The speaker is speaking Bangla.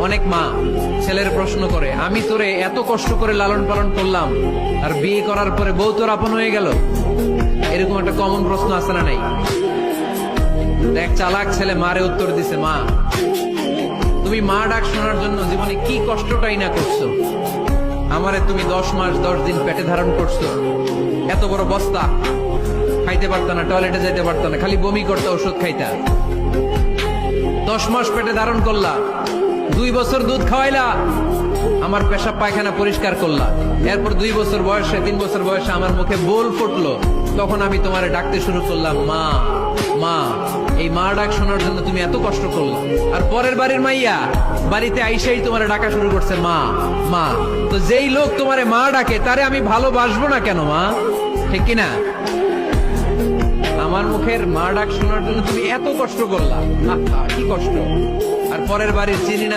অনেক মা ছেলের প্রশ্ন করে, আমি তোরে এত কষ্ট করে লালন পালন করলাম, আর বিয়ে করার পরে বউ তোর আপন হয়ে গেল। এরকম একটা কমন প্রশ্ন আছে না নাই? এক চালাক ছেলে মারে উত্তর দিছে, মা তুমি মা ডাক শোনার জন্য জীবনে কি কষ্টটাই না করছো। আমারে তুমি 10 মাস 10 দিন পেটে ধারণ করছো, এত বড় বস্তা, খাইতে পারতো না, টয়লেটে যেতে পারতো না, খালি বমি করতে, ওষুধ খাইতা। 10 মাস পেটে ধারণ করলা, 2 বছর দুধ খাওয়াইলা, আমার পেশাব পায়খানা পরিষ্কার করলা। এরপর 2 বছর বয়সে 3 বছর বয়সে আমার মুখে বোল ফুটলো, তখন আমি তোমারে ডাকতে শুরু করলাম, মা মা। এই মা ডাক শোনার জন্য তুমি এত কষ্ট করলা, আর পরের বাড়ির মাইয়া বাড়িতে আইসাই তোমারে ডাকা শুরু করছে মা মা। তো যেই লোক তোমারে মা ডাকে তারে আমি ভালোবাসবো না কেন মা? ঠিক কিনা? আমার মুখের মা ডাক শোনার জন্য তুমি এত কষ্ট করলা, কি কষ্ট। আর পরের বাড়ির চিনি না